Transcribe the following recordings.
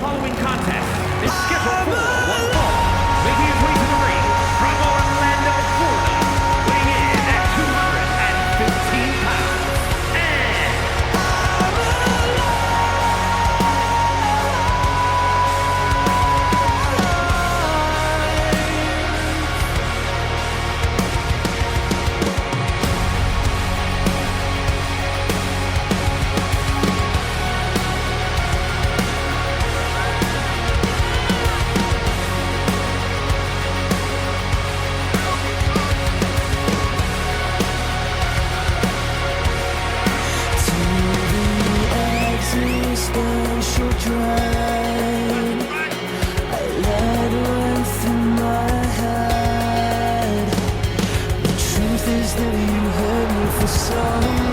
following contest is scheduled for one fall, making his way to the ring from Orlando, Florida, weighing in at 215 pounds, and special drive. I let run through my head. The truth is that you hurt me for so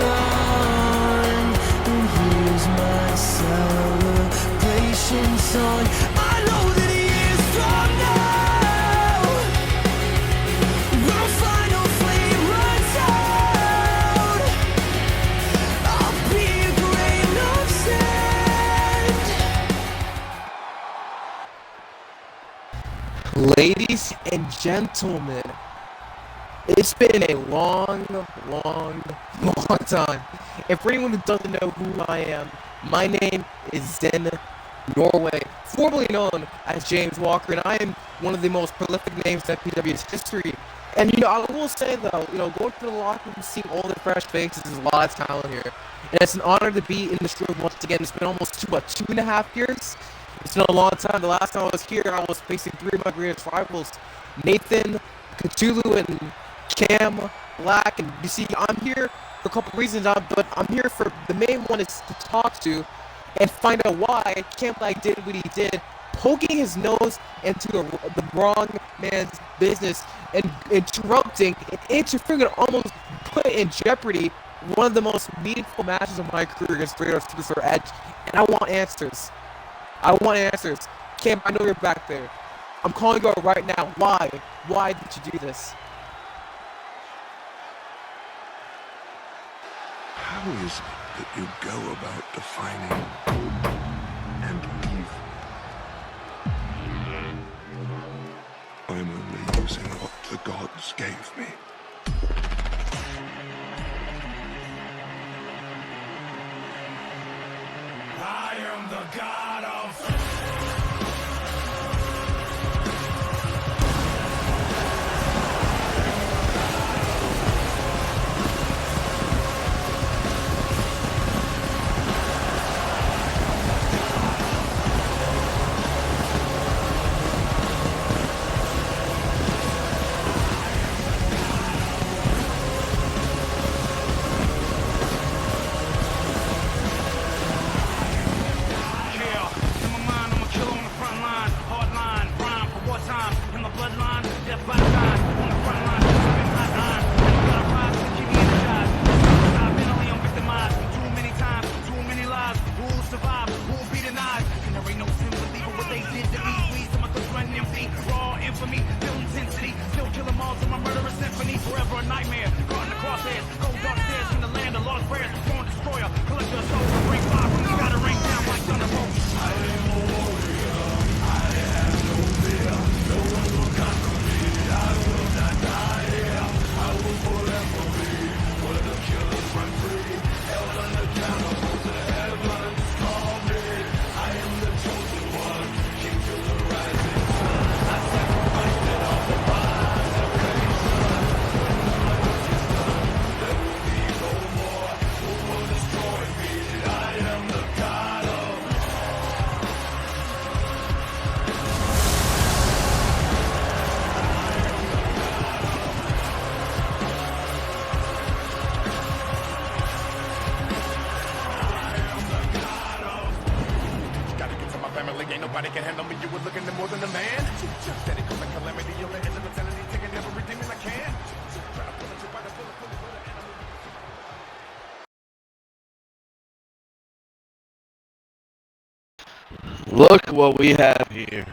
long, and here's my celebration song. I know that years from now, when final flame runs out, I'll be a grain of sand. Ladies and gentlemen, it's been a long time. And for anyone who doesn't know who I am, my name is Zen Norway, formerly known as James Walker, and I am one of the most prolific names in FPW's history. And I will say though, going to the locker room, seeing all the fresh faces, there's a lot of talent here. And it's an honor to be in this room once again. It's been almost 2.5 years? It's been a long time. The last time I was here, I was facing 3 of my greatest rivals, Nathan, Cthulhu, and Cam Black. And you see, I'm here for a couple reasons, but I'm here for the main one is to talk to and find out why Cam Black did what he did, poking his nose into the wrong man's business and interrupting and interfering and almost put in jeopardy one of the most meaningful matches of my career against Radar Superstar Edge. And I want answers. I want answers. Cam, I know you're back there. I'm calling you out right now. Why? Why did you do this? How is it that you go about defining and leave? I'm only using what the gods gave me. I am the god of... Ain't nobody can handle me, you were looking at more than a man. Steady coming calamity, you're the end of insanity, taking every demon I can. Try to pull it by the bullet, pull it, Look what we have here.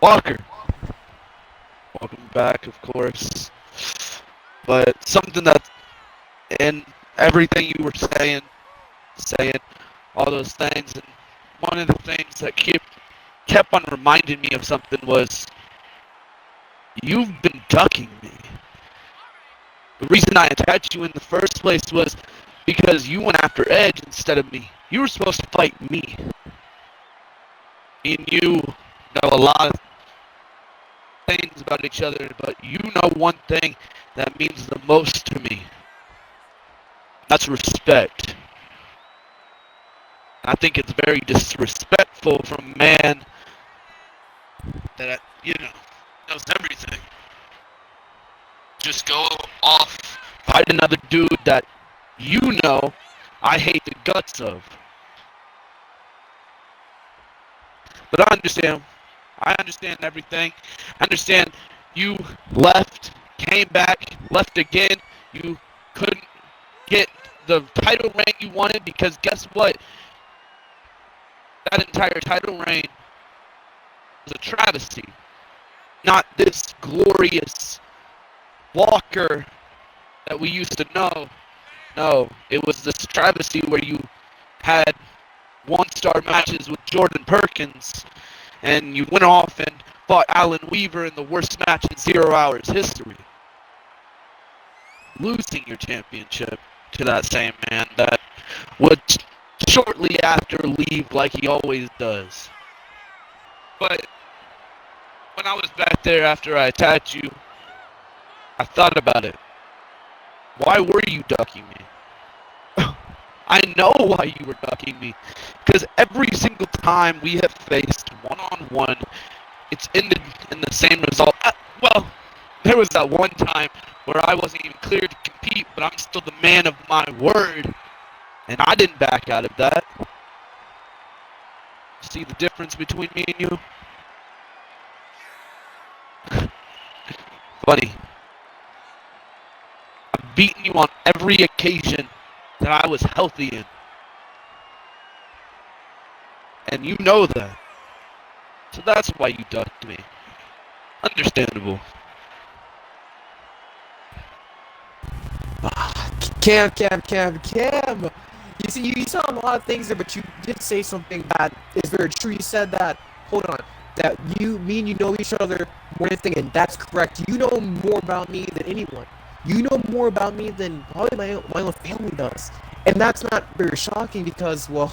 Walker. Welcome back, of course. But something that in everything you were saying all those things, and one of the things that kept on reminding me of something was, you've been ducking me. The reason I attacked you in the first place was because you went after Edge instead of me. You were supposed to fight me. Me and you know a lot of things about each other, but you know one thing that means the most to me. That's respect. I think it's very disrespectful from a man that, knows everything. Just go off, fight another dude that I hate the guts of. But I understand. I understand everything. I understand you left, came back, left again. You couldn't get the title reign you wanted because guess what? That entire title reign was a travesty. Not this glorious Walker that we used to know. No, it was this travesty where you had one-star matches with Jordan Perkins, and you went off and fought Alan Weaver in the worst match in 0 Hours history. Losing your championship to that same man that would shortly after leave like he always does. But when I was back there after I attacked you, I thought about it. Why were you ducking me? I know why you were ducking me. Because every single time we have faced one-on-one, it's ended in the same result. Well, there was that one time where I wasn't even cleared to compete, but I'm still the man of my word. And I didn't back out of that. See the difference between me and you? Funny. I've beaten you on every occasion that I was healthy in. And you know that. So that's why you ducked me. Understandable. Cam. You see, you saw a lot of things there, but you did say something that is very true. You said that, hold on, that me and you know each other more than anything, and that's correct. You know more about me than anyone. You know more about me than probably my own family does. And that's not very shocking because, well,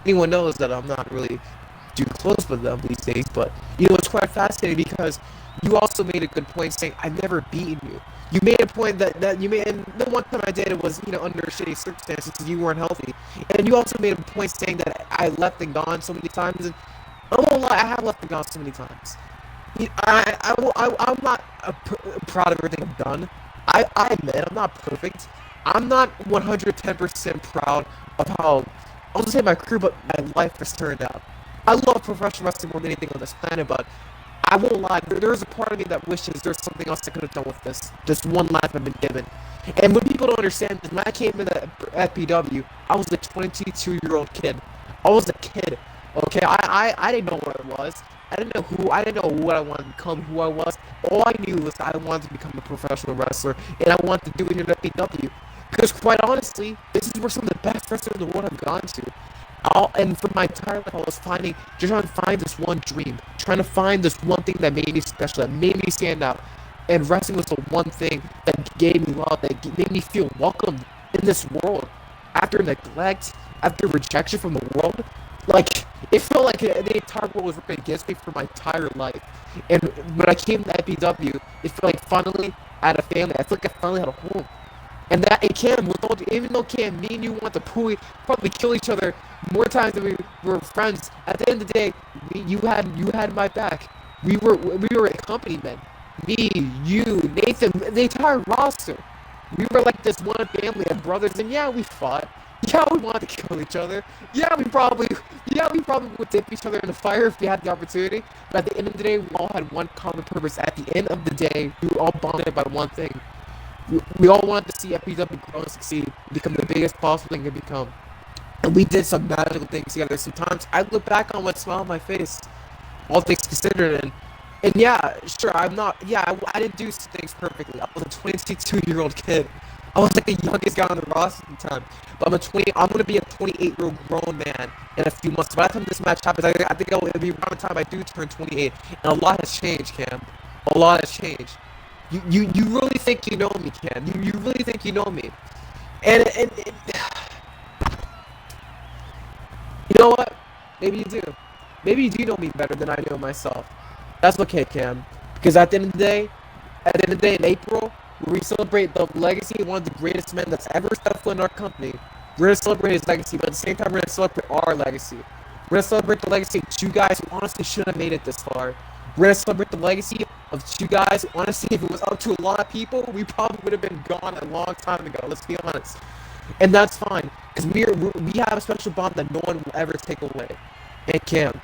anyone knows that I'm not really too close with them these days. But, it's quite fascinating because you also made a good point saying, I've never beaten you. You made a point that you made, and the one time I did it was, under shitty circumstances because you weren't healthy. And you also made a point saying that I left and gone so many times. And I won't lie, I have left and gone so many times. I'm not proud of everything I've done. I admit I'm not perfect. I'm not 110% proud of how, I'll just say my career, but my life has turned out. I love professional wrestling more than anything on this planet, but I won't lie, there's a part of me that wishes there's something else I could have done with this one life I've been given. And when people don't understand, when I came into FPW, I was a 22-year-old kid. I was a kid, okay? I didn't know what it was. I didn't know what I wanted to become, who I was. All I knew was I wanted to become a professional wrestler, and I wanted to do it in FPW. Because quite honestly, this is where some of the best wrestlers in the world have gone to. And for my entire life, I was trying to find this one dream, trying to find this one thing that made me special, that made me stand out. And wrestling was the one thing that gave me love, that made me feel welcomed in this world. After neglect, after rejection from the world, like, it felt like the entire world was working against me for my entire life. And when I came to FPW, it felt like finally I had a family. I felt like I finally had a home. And that it can, even though Cam, me and you want to probably kill each other more times than we were friends. At the end of the day, you had my back. We were a company, man. Me, you, Nathan, the entire roster. We were like this one family of brothers, and yeah, we fought. Yeah, we wanted to kill each other. Yeah, we probably would dip each other in the fire if we had the opportunity. But at the end of the day, we all had one common purpose. At the end of the day, we were all bonded by one thing. We all wanted to see FPW grow and succeed, become the biggest possible thing it could become. And we did some magical things together. Sometimes I look back on what smiled on my face, all things considered, and yeah, sure, I didn't do things perfectly. I was a 22-year-old kid. I was like the youngest guy on the roster at the time. But I'm gonna be a 28-year-old grown man in a few months. By the time this match happens, I think it'll be around the time I do turn 28. And a lot has changed, Cam. A lot has changed. You really think you know me, Cam? You really think you know me? And you know what? Maybe you do. Maybe you do know me better than I know myself. That's okay, Cam. Because at the end of the day, in April, where we celebrate the legacy of one of the greatest men that's ever stepped foot in our company, we're going to celebrate his legacy, but at the same time, we're going to celebrate our legacy. We're going to celebrate the legacy of two guys who honestly shouldn't have made it this far. We're going to celebrate the legacy of two guys who honestly, if it was up to a lot of people, we probably would have been gone a long time ago. Let's be honest. And that's fine, because we have a special bond that no one will ever take away. And Cam,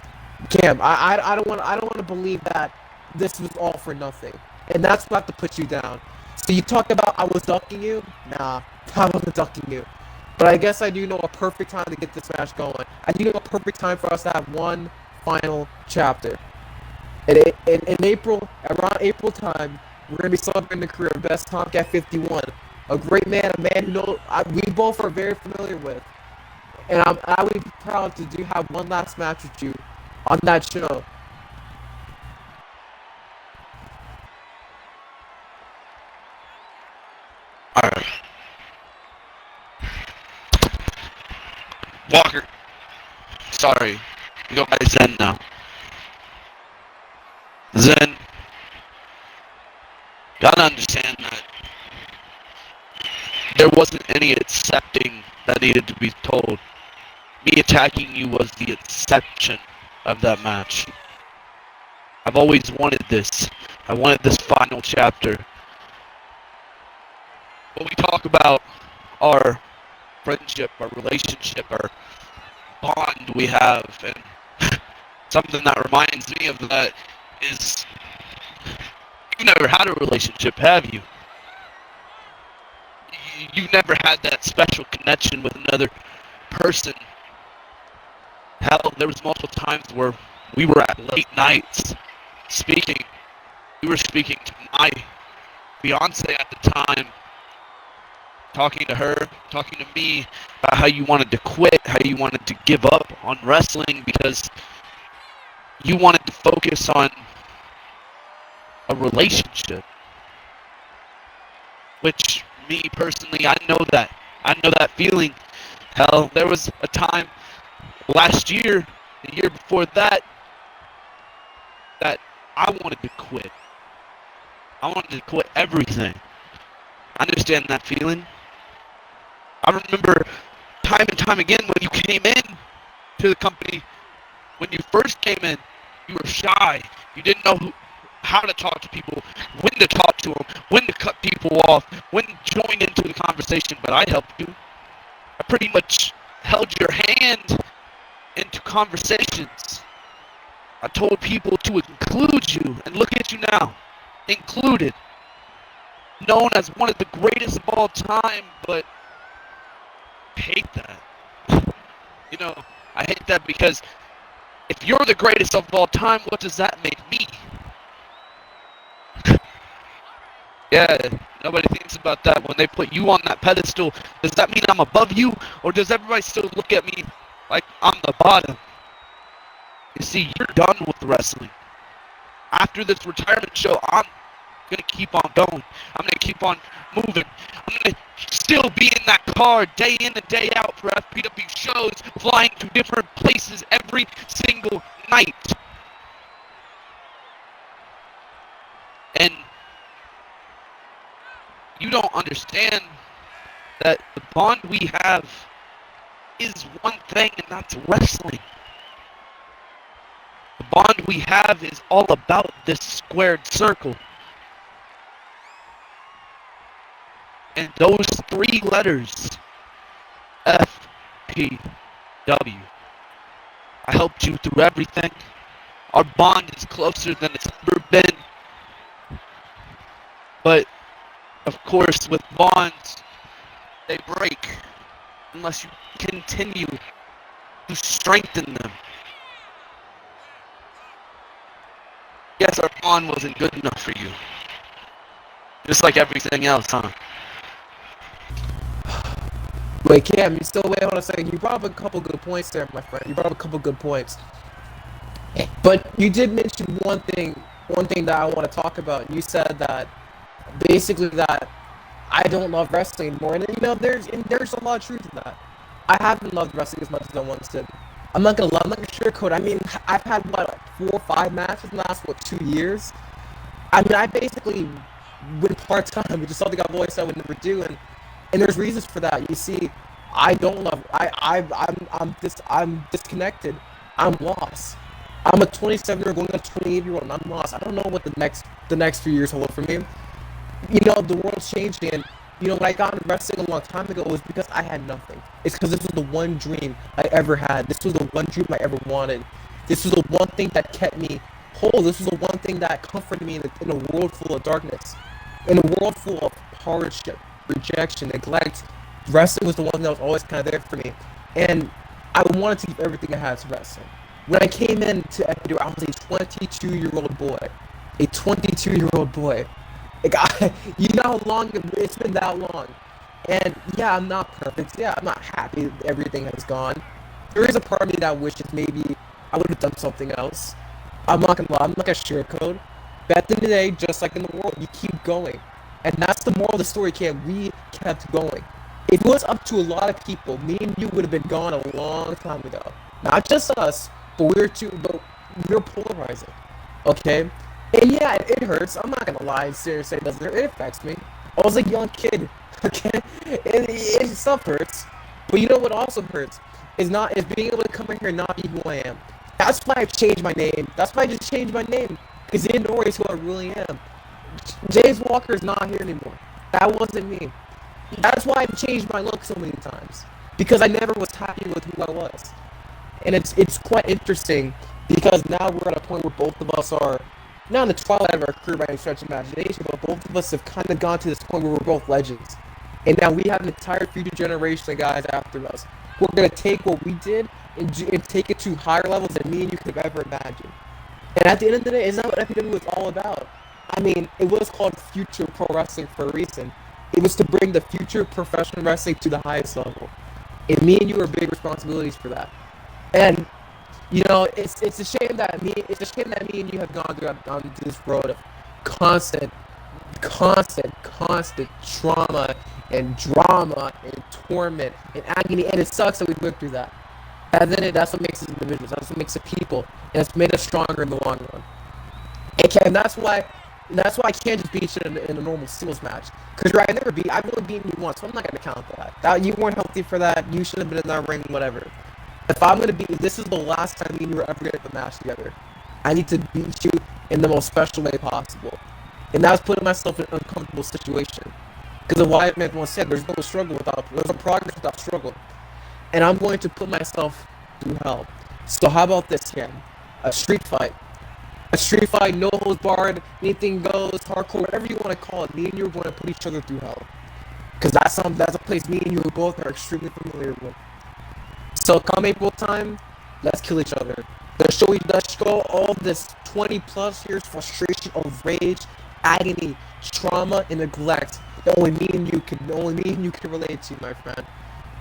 I don't want to believe that this was all for nothing, and that's what I have to put you down. So you talk about I was ducking you? Nah, I wasn't ducking you. But I guess I do know a perfect time to get this match going. I do know a perfect time for us to have one final chapter. In April, around April time, we're gonna be celebrating the career of Best Tomcat 51. A great man, a man who we both are very familiar with. And I would be proud to have one last match with you on that show. Alright. Walker. Sorry. You go by Zen now. Zen. Gotta understand that there wasn't any accepting that needed to be told. Me attacking you was the exception of that match. I've always wanted this. I wanted this final chapter. When we talk about our friendship, our relationship, our bond we have, and something that reminds me of that is you've never had a relationship, have you? You've never had that special connection with another person. Hell, there was multiple times where we were at late nights speaking. We were speaking to my fiance at the time, talking to her, talking to me about how you wanted to quit, how you wanted to give up on wrestling because you wanted to focus on a relationship. Which, me personally, I know that feeling. Hell, there was a time last year, the year before that I wanted to quit. I wanted to quit everything. I understand that feeling. I remember time and time again when you came in to the company, when you first came in, you were shy. You didn't know how to talk to people, when to talk to them, when to cut people off, when to join into the conversation, but I helped you. I pretty much held your hand into conversations. I told people to include you, and look at you now, included. Known as one of the greatest of all time, but I hate that. You know, I hate that because if you're the greatest of all time, what does that make me? Yeah, nobody thinks about that. When they put you on that pedestal, does that mean I'm above you? Or does everybody still look at me like I'm the bottom? You see, you're done with wrestling. After this retirement show, I'm going to keep on going. I'm going to keep on moving. I'm going to still be in that car day in and day out for FPW shows, flying to different places every single night. And you don't understand that the bond we have is one thing, and that's wrestling. The bond we have is all about this squared circle. And those three letters, FPW. I helped you through everything. Our bond is closer than it's ever been. But, of course, with bonds, they break unless you continue to strengthen them. Yes, our bond wasn't good enough for you. Just like everything else, huh? Wait, Cam, you still wait? Hold on a second. You brought up a couple good points there, my friend. You brought up a couple good points. But you did mention one thing that I want to talk about. You said that basically that I don't love wrestling anymore, and there's a lot of truth in that. I haven't loved wrestling as much as I once did. I'm not gonna sugarcoat. I mean, I've had what, like 4 or 5 matches in the last 2 years. I mean, I basically went part time, which is something I've always said I would never do, and there's reasons for that. You see, I don't love. I'm disconnected. I'm lost. I'm a 27-year-old going on a 28-year-old, and I'm lost. I don't know what the next few years hold for me. The world's changing, and when I got into wrestling a long time ago, it was because I had nothing. It's because this was the one dream I ever had. This was the one dream I ever wanted. This was the one thing that kept me whole. This was the one thing that comforted me in a world full of darkness, in a world full of hardship, rejection, neglect. Wrestling was the one that was always kind of there for me, and I wanted to give everything I had to wrestling. When I came into FPW, I was a 22-year-old boy. A 22-year-old boy. Like, you know how long it's been that long. And yeah, I'm not perfect. Yeah, I'm not happy that everything has gone. There is a part of me that wishes maybe I would have done something else. I'm not gonna lie, I'm not gonna sugarcoat. But at the end of the day, just like in the world, you keep going. And that's the moral of the story, Cam. We kept going. If it was up to a lot of people, me and you would have been gone a long time ago. Not just us, but we're polarizing. Okay? And yeah, it hurts. I'm not gonna lie. Seriously, it doesn't hurt. It affects me. I was a young kid. Okay? It stuff hurts. But you know what also hurts? Is being able to come in here and not be who I am. That's why I've changed my name. That's why I just changed my name. Because Zen Elliott is who I really am. James Walker is not here anymore. That wasn't me. That's why I've changed my look so many times. Because I never was happy with who I was. And it's quite interesting because now we're at a point where both of us are not in the twilight of our career by any stretch of imagination, but both of us have kind of gone to this point where we're both legends. And now we have an entire future generation of guys after us. We're going to take what we did and take it to higher levels than me and you could have ever imagined. And at the end of the day, isn't that what FPW was all about? I mean, it was called Future Pro Wrestling for a reason. It was to bring the future professional wrestling to the highest level. And me and you are big responsibilities for that. And it's a shame that me and you have gone through this road of constant trauma and drama and torment and agony, and it sucks that we went through that. And then that's what makes us individuals. That's what makes us people, and it's made us stronger in the long run. And that's why I can't just beat you in a normal singles match. Because I've only beaten you once, so I'm not gonna count that. You weren't healthy for that. You should have been in that ring, whatever. This is the last time me and you are ever gonna have a match together. I need to beat you in the most special way possible. And that was putting myself in an uncomfortable situation. Because the Wyatt man once said, there's no progress without struggle. And I'm going to put myself through hell. So how about this, Cam? A street fight. A street fight, no holds barred, anything goes, hardcore, whatever you want to call it. Me and you are going to put each other through hell. Because that's a place me and you both are extremely familiar with. So come April time, let's kill each other. Let's show all this 20 plus years frustration of rage, agony, trauma, and neglect that only me and you can relate to, my friend.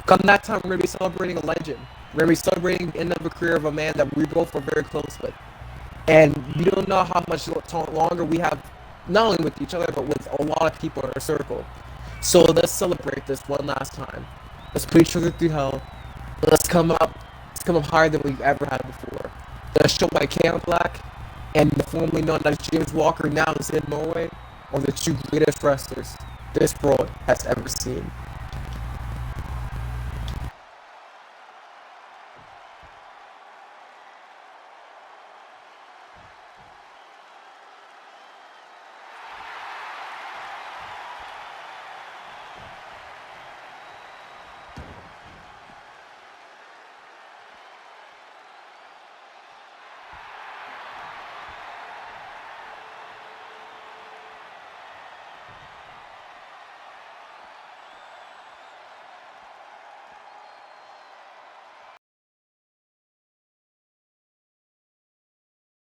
Come that time, we're gonna be celebrating a legend. We're gonna be celebrating the end of a career of a man that we both were very close with. And you don't know how much longer we have, not only with each other, but with a lot of people in our circle. So let's celebrate this one last time. Let's put each other through hell. Let's come up higher than we've ever had before. Let's show why Cam Black and the formerly known as James Walker, now Zen Norway, are the two greatest wrestlers this world has ever seen.